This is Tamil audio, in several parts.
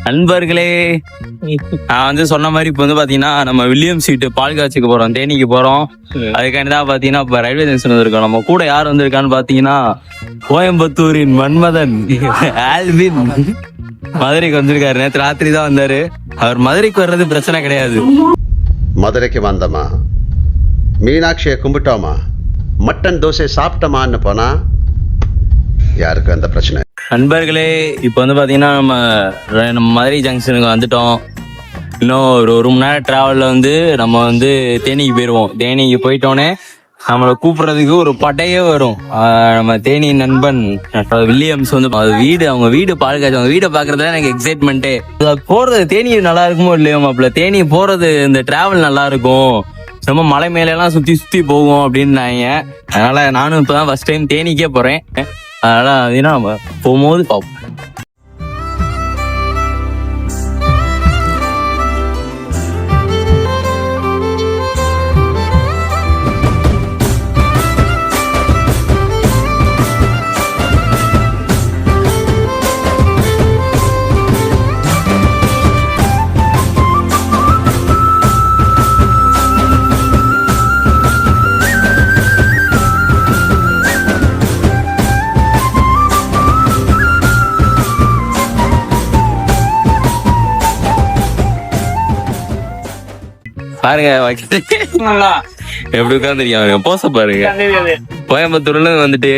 நண்பர்களே, நான் வந்து சொன்ன மாதிரி இப்போ வந்து பாத்தீங்கன்னா நம்ம வில்லியம் ஸ்ட்ரீட் பால் காட்சிக்கு போறோம், தேனிக்கு போறோம். அதுக்காண்டி தான் பாத்தீங்கன்னா இப்ப ரயில்வே ஜங்ஷன் வந்திருக்கோம். நம்ம கூட யார் வந்திருக்கான்னு பாத்தீங்கன்னா கோயம்புத்தூரின் மன்மதன் ஆல்வின் மதுரைக்கு வந்திருக்காரு. நேற்று ராத்திரி தான் வந்தாரு. அவர் மதுரைக்கு வர்றது பிரச்சனை கிடையாது. மதுரைக்கு வந்தோமா, மீனாட்சியை கும்பிட்டோமா, மட்டன் தோசை சாப்பிட்டோமான்னு போனா யாருக்கு அந்த பிரச்சனை? நண்பர்களே, இப்போ வந்து பாத்தீங்கன்னா நம்ம மதுரை ஜங்ஷனுக்கு வந்துட்டோம். இன்னும் ஒரு மணி நேரம் டிராவல்ல வந்து நம்ம வந்து தேனிக்கு போயிடுவோம். தேனிக்கு போயிட்டோன்னே நம்மளை கூப்பிடுறதுக்கு ஒரு படையே வரும். நம்ம தேனி நண்பன் வில்லியம்ஸ் வந்து அவங்க வீடு பால் அவங்க வீடை பாக்குறதுல எனக்கு எக்ஸைட்மெண்ட்டே. போறது தேனி நல்லா இருக்குமோ இல்லையோ மாப்பிள்ள, தேனி போறது இந்த டிராவல் நல்லா இருக்கும். ரொம்ப மலை மேல எல்லாம் சுத்தி போகும் அப்படின்னாங்க. அதனால நானும் இப்பதான் ஃபர்ஸ்ட் டைம் தேனிக்கே போறேன். அதனால அதுனா போகும்போது பார்ப்போம். பாருங்க எப்படி உட்காந்துருக்கீங்க, போச பாருங்க. கோயம்புத்தூர்ல வந்துட்டு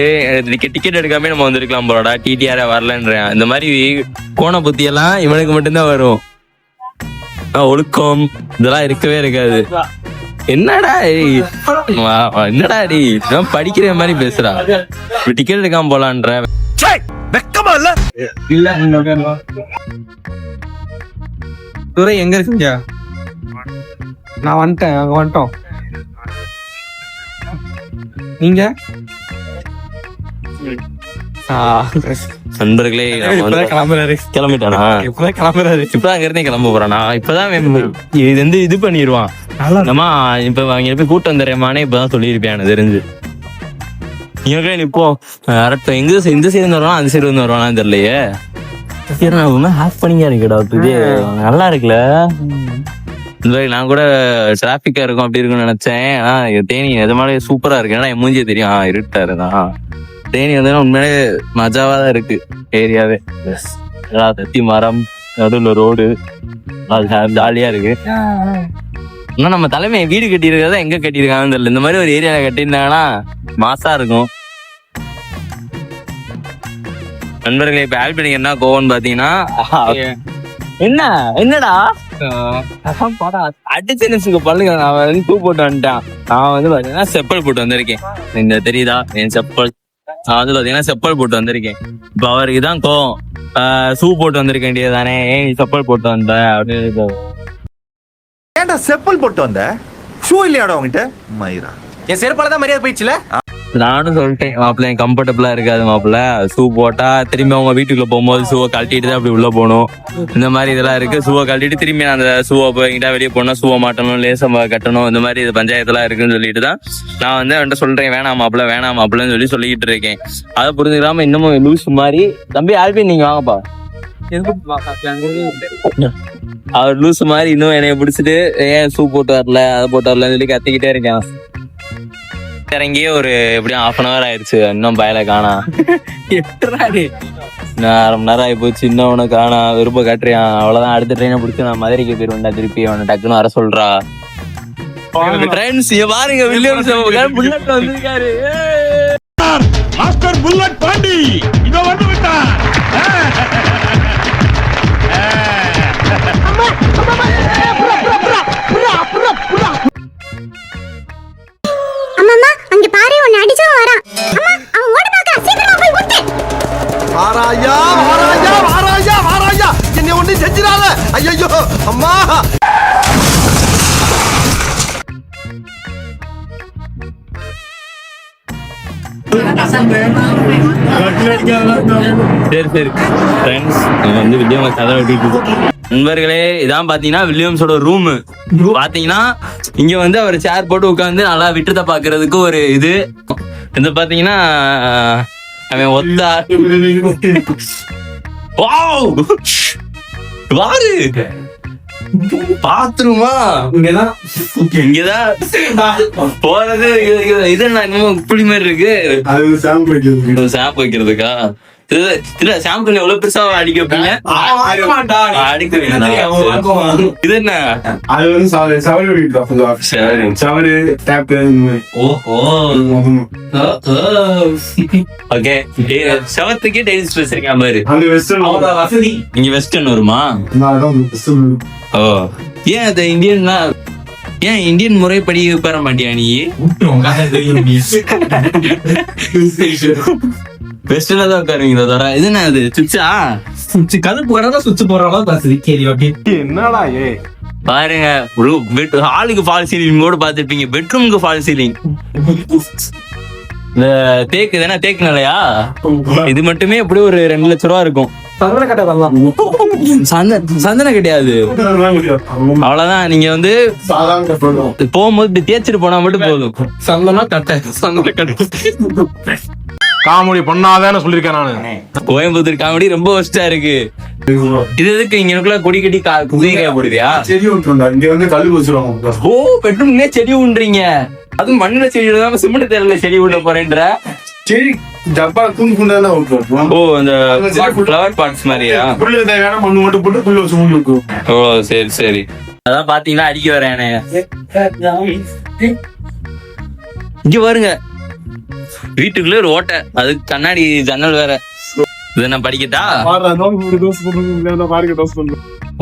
டிக்கெட் எடுக்காம நம்ம வந்திருக்கலாம் போலடா, டிடிஆர் வரலன்றேன். இந்த மாதிரி கோண புத்தி எல்லாம் இவனுக்கு மட்டும்தான் வரும். ஒழுக்கம் இதெல்லாம் இருக்கவே இருக்காது. என்னடா நீ படிக்கிற மாதிரி பேசுறா, டிக்கெட் எடுக்காம போலான்ற துறை எங்க இருக்கீங்க? நான் வந்துட்டேன், அங்க வந்துட்டோம். நீங்க நண்பர்களே, கிளம்பிட்டானா? கிளம்புறாரு. இப்பதான் அங்க இருந்தே கிளம்ப போறானா? இப்பதான் இது வந்து இது பண்ணிடுவான். நம்ம இப்ப அவங்க போய் கூட்டம் வந்துடுறேமானே இப்பதான் சொல்லியிருப்பேன் எனக்கு தெரிஞ்சு. நீங்க இப்போ எங்க இந்த சைடு வந்து வருவானா அந்த சைடு வந்து வருவானான்னு தெரியலையே. ஹாப்பனிங்கா இருக்குடா, நல்லா இருக்குல்ல. இந்த மாதிரி நான் கூட டிராபிக்கா இருக்கும் அப்படி இருக்கும்னு நினைச்சேன். ஆனா தேனி நிஜமாலே சூப்பரா இருக்கு. ஏன்னா என் மூஞ்சியே தெரியும், இருட்டாருதான். தேனி வந்து உண்மையிலே மஜாவா தான் இருக்கு ஏரியாவே. தத்தி மரம், நடுவில் ரோடு, ஜாலியா இருக்கு. இன்னும் நம்ம தலைமை வீடு கட்டியிருக்கிறதா எங்க கட்டியிருக்காங்கன்னு தெரியல. இந்த மாதிரி ஒரு ஏரியால கட்டியிருந்தாங்கன்னா மாசா இருக்கும். நண்பர்களே, இப்ப ஆல்பனிக்கு என்ன கோவம்னு பாத்தீங்கன்னா, என்னடா அடிச்சு பல்லுங்க. நான் வந்து பூ போட்டு வந்துட்டான். நான் வந்து பாத்தீங்கன்னா செப்பல் போட்டு வந்திருக்கேன். இந்த தெரியுதா என் செப்பல்? நான் வந்து பாத்தீங்கன்னா செப்பல் போட்டு வந்திருக்கேன். இப்ப அவருக்கு தான் கோவம். ஷூ போட்டு வந்திருக்க வேண்டியதானே, ஏன் நீ செப்பல் போட்டு வந்த அப்படின்னு. ஏன்டா செப்பல் போட்டு வந்த? ஷூ இல்லையாடா உங்ககிட்ட? மயிரா, என் செருப்பால தான் மரியாதை போயிடுச்சுல. நானும் சொல்லிட்டேன் மாப்பிள்ள, கம்ஃபர்டபுளா இருக்காது மாப்பிள்ள. ஷூ போட்டா திரும்பி அவங்க வீட்டுக்குள்ள போகும்போது ஷூவை கழட்டிட்டு தான் அப்படி உள்ள போகணும். இந்த மாதிரி இதெல்லாம் இருக்கு. ஷூவை கழட்டிட்டு திரும்பி அந்த ஷூவை போய்கிட்டா வெளியே போனா ஷூவை மாட்டணும், லேசம் கட்டணும். இந்த மாதிரி இது பஞ்சாயத்துலாம் இருக்குன்னு சொல்லிட்டு தான் நான் வந்து அவன்கிட்ட சொல்றேன், வேணாம் மாப்பிள்ளன்னு சொல்லிக்கிட்டு இருக்கேன். அதை புரிஞ்சுக்காம இன்னமும் லூஸ் மாதிரி. தம்பி ஆல்பின், நீங்க வாங்கப்பா. அவர் லூஸ் மாதிரி இன்னும் என்னைய பிடிச்சிட்டு ஏன் ஷூ போட்டு வரல, அதை போட்டு வரலன்னு சொல்லி கத்திக்கிட்டே இருக்கேன். இறங்கியே ஒரு எப்படியும் 1/2 ஆயிடுச்சு. இன்னும் பயல காணா. நான் ரொம்ப நேரம் ஆகி போச்சு, இன்னும் உன காணா. விருப்ப காட்டுறியான். அவ்வளவுதான், அடுத்த ட்ரெயினை பிடிச்சி நான் மதுரைக்கு போயிருவேன்டா. திருப்பி அவனை டக்குன்னு வர சொல்றா. ட்ரெயின்ஸ் பாருங்க, வில்லியம்ஸ் புல்லட் வந்திருக்காரு. மாஸ்டர் புல்லட் பாண்டி இதோ வந்து விட்டார். அங்க பாரு, உன்னை அடிச்சவன் வரான். அம்மா, அவன் ஓட பாக்கறான். சீக்கிரமா போய் விட்டு. வாராயா, என்னை ஒண்ணு செஞ்சிராத. ஐயோ அம்மா. சரி ஃப்ரெண்ட்ஸ், நம்ம வந்து வில்லியம்ஸ் கதை வெட்டிட்டு. நண்பர்களே, இதான் பாத்தீங்கன்னா வில்லியம்ஸோட ரூம். பாத்தீங்கன்னா இங்க வந்து அவர் சேர் போட்டு உட்காந்து நல்லா விட்டுறத பாக்குறதுக்கு ஒரு இது. இந்த பாத்தீங்கன்னா அவன் ஒத்தா வாரு பாத்ரூமா இங்கதான் இங்கதான் போறது. இது என்ன இன்னும் புளி மாதிரி இருக்கு. அது ஷாம்பு வைக்கிறது. ஷாம்பு வைக்கிறதுக்கா? இல்ல ஷாம்பு எவ்வளவு பெருசா அடிக்க வைப்பீங்க? இது என்ன? அது வந்து சவரி வைக்கிறோம். சவரு டேப். ஓஹோ ஓகே. செவத்துக்கே டைல்ஸ் வச்சிருக்கேன் பாரு. அந்த வெஸ்டர்ன் வசதி. இங்க வெஸ்டர்ன் வருமா? ஓ ஏன் அது இந்தியன்னா ஏன் இந்தியன் முறைப்படி உட்கார மாட்டியா நீ? வெஸ்டர்ன்ல தான் உட்காருவீங்களா தவிர இது என்ன அது சுவிட்சா? கதவு போறதா சுவிட்ச் போடுறதா வசதி. கேள்வி ஓகே. என்னடா பாருங்க ஹாலுக்கு ஃபால் சீலிங் கூட பாத்துருப்பீங்க, பெட்ரூமுக்கு ஃபால் சீலிங். இந்த தேக்கு தானே, தேக்கு நிலையா? இது மட்டுமே எப்படி ஒரு 2 லட்சம் ரூபா இருக்கும். சந்தன கட்டை வரலாம். சந்தனம் கிடையாது, அவ்வளவுதான். நீங்க வந்து போகும்போது இப்படி தேய்ச்சிட்டு போனா மட்டும் போதும். சந்தன கட்டை. சந்தன கட்டை காமெடி பண்ணாதான்னு சொல்லிருக்கேன் நானு. கோயம்புத்தூர் காமெடி ரொம்ப ஒஸ்டா இருக்கு. இது எதுக்கு இங்கனுக்குள்ள கொடி கட்டி குதிரைக்காய போடுறியா? செடி விட்டுருந்தா இங்க வந்து கல் வச்சிருவாங்க. ஓ பெட்ரூம்லயே செடி உண்றீங்க? அதுவும் மண்ணுல செடி விடாம சிமெண்ட் தேர்ல செடி விட போறேன்ற. செடி டப்பா குண்டு விட்டுருவோம். ஓ அந்த ஃப்ளவர் பாட்ஸ் மாதிரியா? புல்ல தேவையான மண்ணு மட்டும் போட்டு புல்ல வச்சு மூடி இருக்கும். ஓ சரி சரி. அதான் பாத்தீங்கன்னா அடிக்க வரேன். இங்க பாருங்க, வீட்டுக்குள்ள ஒரு ஓட்டை, அது கண்ணாடி ஜன்னல் வேற. இதை நான் படிக்கட்டா?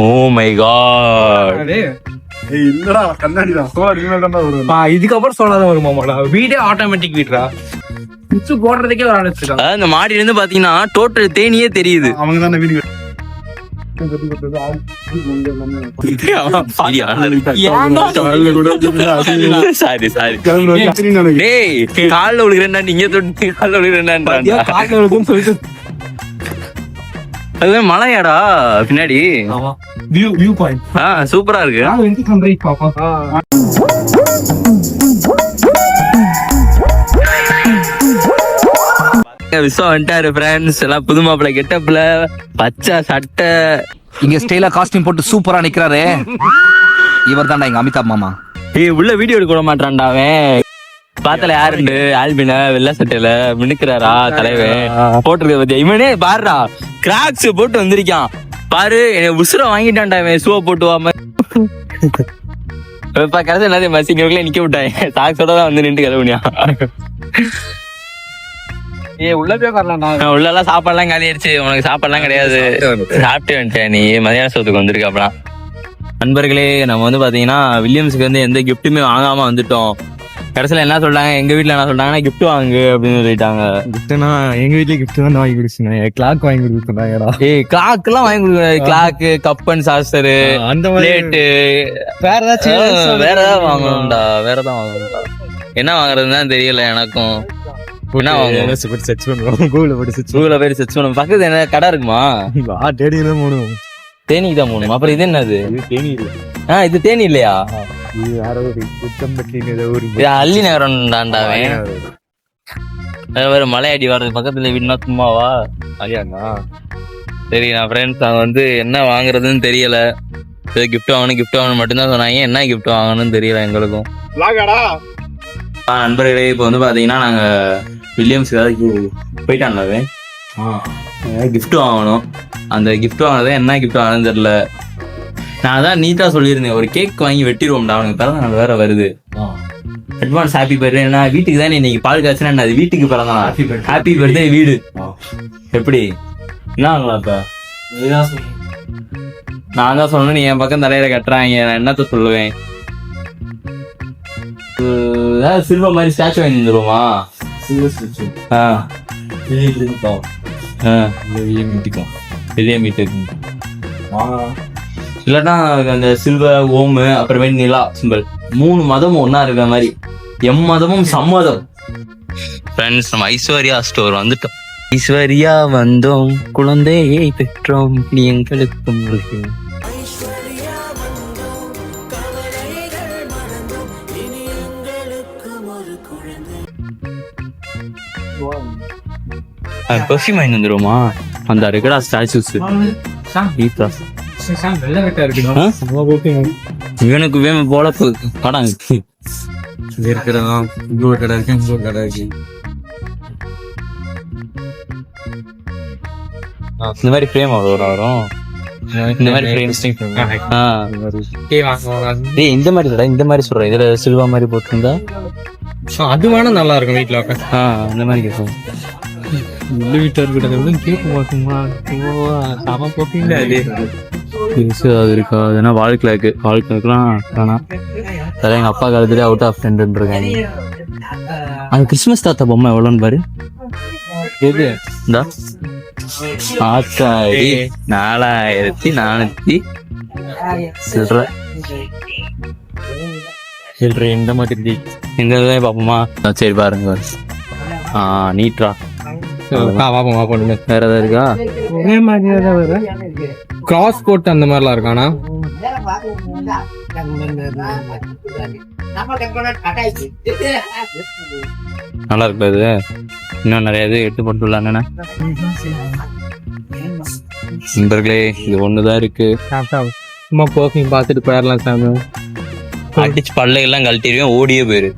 Oh my God. இல்லடா கண்ணாடி தான். இதுக்கப்புறம் சொல்லாதான் வருமாடா. வீடே ஆட்டோமேட்டிக் வீடுடா. சுவிட்ச் போடுறதுக்கே ஒரு ஆள் வச்சிருக்காங்க. அதாவது இந்த மாடியில இருந்து பாத்தீங்கன்னா டோட்டல் தேனியே தெரியுது. அவங்க தான் வீடு சாரி சாரி. டேய் கால்ல விழுகிறேன்டா, நீங்க தொட்டு கால்ல விழுகிறேன்டா. சொல்லிட்டு அது மலையாடா பின்னாடி? View point. சூப்பரா இருக்கு. விஸ்வா வந்துட்டாரு ஃப்ரெண்ட்ஸ். எல்லாம் புது மாப்பிள்ள கெட்டப்ல, பச்சை சட்டை. இங்க ஸ்டைலா காஸ்டியூம் போட்டு சூப்பரா நிக்கிறாரு இவர் தான்டா எங்க அமிதாப் மாமா. ஏய் உள்ள வீடியோ எடுக்க விட மாட்டான்டா அவன். பாத்தல யாருண்டு ஆல்பின வெள்ள சட்டையில மினுக்குறாரா தலைவன் போட்டிருக்க பத்தியா? இவனே பாருடா கிராக்ஸ் போட்டு வந்திருக்கான் பாரு. உசுர வாங்கிட்டான்டா அவன் ஷூ போட்டு வாம. கடைசி எல்லாத்தையும் மசிங்களுக்குள்ள நிக்க விட்டாங்க. சாக்ஸோட தான் வந்து நின்று கிளம்பியா. உள்ள எல்லாம் சாப்பாடுலாம் காலி ஆயிடுச்சு. உனக்கு சாப்பாடுலாம் கிடையாது, சாப்பிட்டு வந்துட்டேன் நீ. மதியான சோத்துக்கு வந்திருக்க. அப்பலாம் நண்பர்களே, நம்ம வந்து பாத்தீங்கன்னா வில்லியம்ஸுக்கு வந்து எந்த கிஃப்ட்டுமே வாங்காம வந்துட்டோம். கடைசியில என்ன சொல்றாங்க, எங்க வீட்டுல என்ன சொல்றாங்கன்னா கிஃப்ட் வாங்கு அப்படின்னு சொல்லிட்டாங்க. கிஃப்ட்னா எங்க வீட்லயே கிஃப்ட் தான் வாங்கி கொடுத்துருந்தாங்க. கிளாக் வாங்கி கொடுத்துருந்தாங்கடா. ஏய் கிளாக் எல்லாம் வாங்கி கொடுக்குறாங்க. கிளாக், கப் அண்ட் சாஸ்டரு, அந்த பிளேட்டு, வேற ஏதாச்சும் வேற ஏதாவது வாங்கணும்டா. வேற ஏதாவது வாங்கணும்டா. என்ன வாங்குறதுன்னு தான் தெரியல எனக்கும். என்ன வாங்குவோம்? சர்ச் பண்ணுவோம். கூகுள்ல போட்டு சர்ச் பண்ணுவோம். பக்கத்துல என்ன கடை இருக்குமா? தேடி தான் போகணும். தேனிக்கு தான் போகணும். அப்புறம் இது என்னது? தேனி இல்ல. இது தேனி இல்லையா? இது யாரோ அள்ளி நகரம் தாண்டாவே. வேற மலையாடி வர்றது பக்கத்துல வீடுனா சும்மாவா? ஐயாண்ணா சரி நான் ஃப்ரெண்ட்ஸ் நாங்கள் வந்து என்ன வாங்குறதுன்னு தெரியல. கிஃப்ட் வாங்கணும் மட்டும்தான் சொன்னாங்க. என்ன கிஃப்ட் வாங்கணும்னு தெரியல எங்களுக்கும். நண்பர்களே, இப்போ வந்து பாத்தீங்கன்னா நாங்க வில்லியம்ஸ்க்கு போயிட்டாங்களாவே கிஃப்ட் வாங்கணும். அந்த கிஃப்ட் வாங்கினதே என்ன கிஃப்ட் வாங்கணும்னு தெரியல. நான் அதான் நீட்டா சொல்லியிருந்தேன், ஒரு கேக் வாங்கி வெட்டிடுவோம்டா, அவனுக்கு பிறந்த நாள் வேற வருது. Advance happy birthday. நான் வீட்டுக்கு தானே இன்னைக்கு பால் காய்ச்சினா, அது வீட்டுக்கு பிறந்த நாள். ஹாப்பி பர்த்டே வீடு. எப்படி என்ன வாங்கலாம்ப்பா? நான் தான் சொல்லணும், நீ என் பக்கம் தலையில கட்டுறாங்க, நான் என்னத்த சொல்லுவேன்? சில்வர் மாதிரி ஸ்டாச்சு வாங்கி வந்துருவோமா? பெரிய மீட்டு இல்லன்னா அந்த சில்வர் ஓமு அப்புறமேட்டு நிலா சிம்பிள் 3 மதமும் ஒன்னா இருக்கிற மாதிரி. எம்மதமும் சம்மதம். ஃப்ரெண்ட்ஸ், நம்ம ஐஸ்வர்யா ஸ்டோர் வந்துட்டோம். ஐஸ்வர்யா வந்தோம், குழந்தையை பெற்றோம், நீ எங்களுக்கும் பெர்ஃப்யூம் வாங்கி வந்துருவோமா? அந்த இருக்குடா ஸ்டாச்சூஸ். வெள்ளை வெட்டா ஆ? இவனுக்கு வேணும் போல படம் இருக்கிறதா இங்க ஒரு கடை இருக்கு இங்க ஒரு கடை இருக்கு. இந்த மாதிரி ஃப்ரேம் அவ்வளோ வரும். இந்த மாதிரி frame. ஆ. டேய் இந்த மாதிரி இல்லடா, இந்த மாதிரி சொல்றேன். இதுல சில்வா மாதிரி போட்டிருந்தா அது வேணா நல்லா இருக்கும் வீட்டுல உட்காந்து. இந்த மாதிரி கேட்கும். உள்ள வீட்டை இருக்கிறத கேட்க மாட்டோமா சாம போப்பீங்க. அது இருக்கா? அதுனா வாழ்க்கைலாம் வேணாம். அதான் எங்க அப்பா காலத்துல அவுட் ஆஃப் ஃப்ரெண்ட் இருக்காங்க. அந்த கிறிஸ்துமஸ் தாத்தா பொம்மை எவ்வளோன்னு பாரு. எது இந்தா ஆத்தாடி 4400 சில்லற. இந்த மாதிரி இந்த இதுதான் பாப்போமா? சரி பாருங்க. நீட்ரா பாப்போம். வேற ஏதாவது இருக்கா? ஒரே மாதிரி கிராஸ் கோட் அந்த மாதிரிலாம் இருக்கானா? நல்லா இருக்கு இது. இன்னும் நிறைய இது எடுத்து போட்டுலான்னு நண்பர்களே. இது ஒண்ணுதான் இருக்கு. சும்மா பர்ஃபியூம் பார்த்துட்டு போயிடலாம் சாமி. அடிச்சு பல்லையெல்லாம் கழட்டிடுவேன், ஓடியே போயிரு.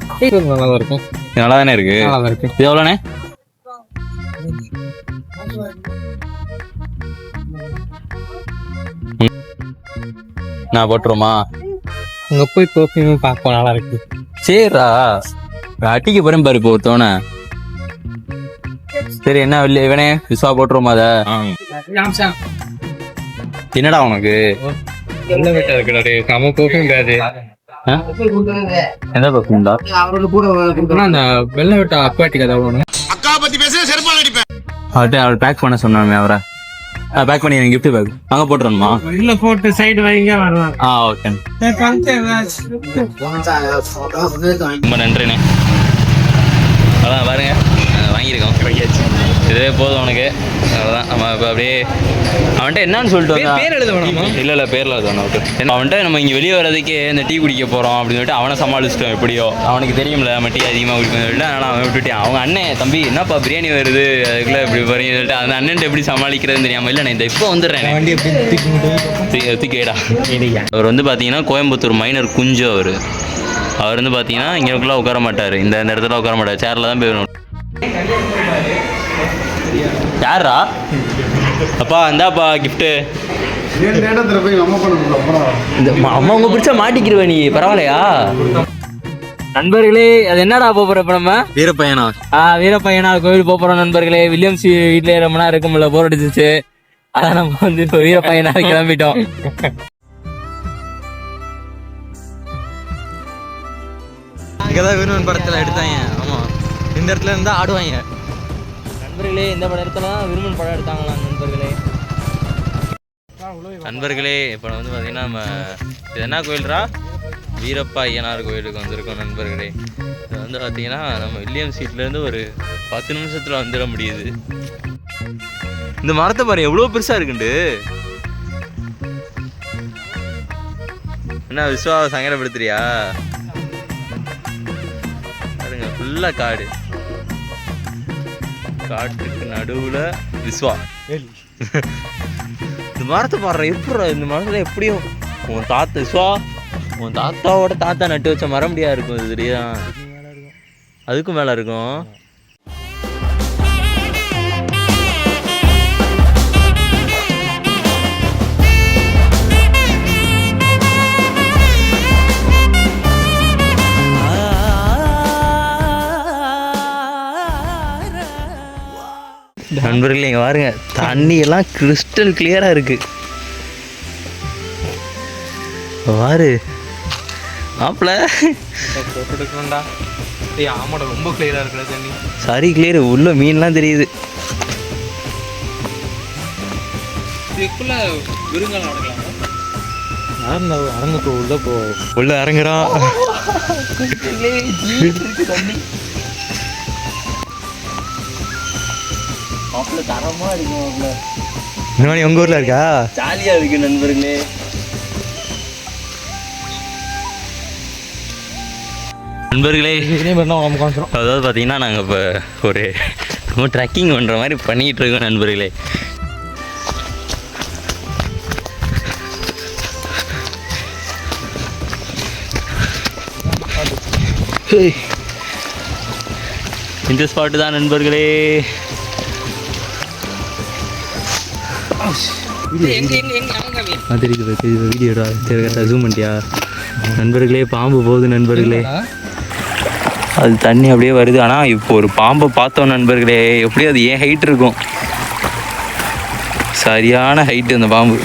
நல்லா இருக்கும். நல்லா தானே இருக்கு. நல்லா இருக்கு. இது எவ்வளோண்ணே? நான் போட்டுருமா? அங்க போய் பர்ஃபியூம் பார்ப்போம். நல்லா இருக்கு. சரிடா, அட்டிக்கு போறேன் பாரு இப்போ ஒருத்தவன. சரி என்ன இவனே விஸ்வா போட்டுருமா? அத என்னடா உனக்கு வெள்ளை வெட்டா இருக்கு. செம பர்ஃபியூம் கிடையாது. எந்த பக்கம்டா? அந்த வெள்ளை வெட்டா அக்வாட்டிக் அதை ஒன்று அவள் பேக் பண்ண சொன்னாமே அவரை. பேக் பண்ணி எனக்கு கிஃப்ட் பேக் அங்கே போட்டுறணுமா? இல்ல போட்டு சைடு வைங்க வரலாம். ஓகே, ரொம்ப நன்றிண்ணே. அதான் பாருங்க வாங்கியிருக்கோம். இதுவே போதும் உனக்கு. அவ்வளோதான். நம்ம இப்போ அப்படியே அவன்கிட்ட என்னன்னு சொல்லிட்டு பேர் எழுத வேணாமா? இல்லை பேரில் எழுத வேணும். அவன்கிட்ட நம்ம இங்கே வெளியே வர்றதுக்கே இந்த டீ குடிக்க போகிறோம் அப்படின்னு சொல்லிட்டு அவனை சமாளிச்சிட்டோம். எப்படியோ அவனுக்கு தெரியும்ல நம்ம டீ அதிகமாக குடிக்கணும்னு சொல்லிட்டு அதனால் அவன் விட்டுட்டேன். அவங்க அண்ணன் தம்பி என்னப்பா பிரியாணி வருது அதுக்குள்ளே இப்படி போறீங்கன்னு சொல்லிட்டு அந்த அண்ணன்ட்டு எப்படி சமாளிக்கிறதுன்னு தெரியாமல் இல்லை நான் இந்த இப்போ வந்துடுறேன் தூக்கிடா. அவர் வந்து பார்த்தீங்கன்னா கோயம்புத்தூர் மைனர் குஞ்சு. அவர் வந்து பார்த்தீங்கன்னா இங்கேக்குள்ளே உட்கார மாட்டார். இந்த இடத்துல உட்கார மாட்டார். சேரில் தான் போய் யாரா அப்பா இந்தாப்பா கிஃப்ட்டு. அம்மா உங்க பிடிச்சா மாட்டிக்கிருவ நீ. பரவாயில்லையா நண்பர்களே? அது என்னடா போறோம் இப்ப நம்ம? வீரப்பையனா? வீரப்பையனா கோவில் போறோம் நண்பர்களே. வில்லியம்ஸ் வீட்லயே ரொம்ப நேரம் இருக்க முடியல, போர் அடிச்சிச்சு. அதான் நம்ம வந்து இப்போ வீரப்பையனா கிளம்பிட்டோம். இங்கதான் விருமன் படத்துல எடுத்தாங்க. ஆமா, இந்த இடத்துல இருந்தா ஆடுவாங்க. நண்பர்களே இந்த இடத்துல விருமன் படம் எடுத்தாங்களா நண்பர்களே? இப்போ வந்து பார்த்தீங்கன்னா நம்ம இது என்ன கோயில்ரா? வீரப்பா ஐயனார் கோயிலுக்கு வந்திருக்கோம் நண்பர்களே. இது வந்து பார்த்தீங்கன்னா நம்ம வில்லியம் சீட்லேருந்து ஒரு 10 நிமிஷத்தில் வந்துட முடியுது. இந்த மரத்தை பாரு எவ்வளோ பெருசாக இருக்குண்டு. என்ன விஸ்வாவை சங்கடப்படுத்துறியா? பாருங்க ஃபுல்லாக காடு. காட்டுக்கு நடுவுல விஸ்வா. இந்த மரத்தை பாடுற எப்படி? இந்த மரத்துல எப்படியும் உன் தாத்தா விஸ்வா, உன் தாத்தாவோட தாத்தா நட்டு வச்ச மரம் முடியா இருக்கும். இது தெரியா? அதுக்கும் மேல இருக்கும். நண்பர்களே இங்க பாருங்க, தண்ணி எல்லாம் கிறிஸ்டல் கிளியரா இருக்கு. பாரு மாப்பிள ஆமாடா ரொம்ப கிளியரா இருக்குடா தண்ணி. சரி கிளியர். உள்ள மீன்லாம் தெரியுது. இதுக்குள்ள விருங்கல் நடக்கலாமா? அரங்குக்கு உள்ள போ. உள்ள இறங்குறான். தரமா இருக்கு. இந்த மாதிரி உங்க ஊர்ல இருக்கா? ஜாலியா இருக்கு நண்பர்களே. நண்பர்களே அதாவது பார்த்தீங்கன்னா நாங்கள் இப்போ ஒரு ரொம்ப ட்ரெக்கிங் பண்ணுற மாதிரி பண்ணிகிட்டு இருக்கோம் நண்பர்களே. இந்த ஸ்பாட்டு தான் நண்பர்களே. வீடியோடா ஜூம் பண்ணிட்டியா? நண்பர்களே பாம்பு போகுது நண்பர்களே. அது தண்ணி அப்படியே வருது. ஆனால் இப்போ ஒரு பாம்பை பார்த்தோம் நண்பர்களே. எப்படி அது ஏன் ஹைட் இருக்கும், சரியான ஹைட்டு அந்த பாம்பு.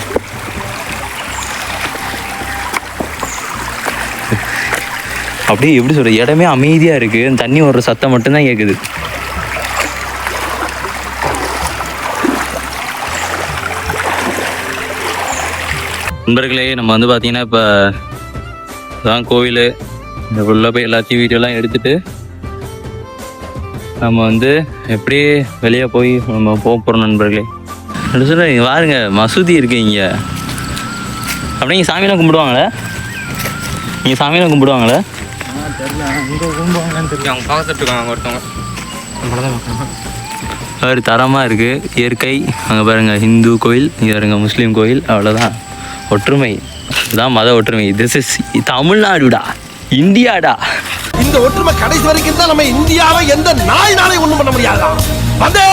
அப்படியே எப்படி சொல்ற, இடமே அமைதியாக இருக்குது. அந்த தண்ணி வர்ற சத்தம் மட்டும்தான் கேட்குது. நண்பர்களே நம்ம வந்து பார்த்தீங்கன்னா இப்போ இதான் கோவில். இந்த உள்ள போய் எல்லாத்தையும் வீடியோலாம் எடுத்துட்டு நம்ம வந்து எப்படி வெளியே போய் நம்ம போக போகிறோம் நண்பர்களே. சொல்கிறேன், இங்கே பாருங்க மசூதி இருக்குது இங்கே. அப்படியே இங்கே சாமியெல்லாம் கும்பிடுவாங்களே, இங்கே சாமியெல்லாம் கும்பிடுவாங்களே. அவங்க பார்த்துட்டு இருக்காங்க ஒருத்தவங்க. ஒரு தரமாக இருக்குது இயற்கை. அங்கே பாருங்கள் ஹிந்து கோயில், இங்கே பாருங்க முஸ்லீம் கோயில். அவ்வளோதான் ஒற்றுமை, இதுதான் மத ஒற்றுமை. திஸ் இஸ் தமிழ்நாடுடா, இந்தியாடா. இந்த ஒற்றுமை கடைசி வரைக்கும் தான் நம்ம இந்தியாவை எந்த நாய் நாளை ஒண்ணும் பண்ண முடியாதா. வந்தே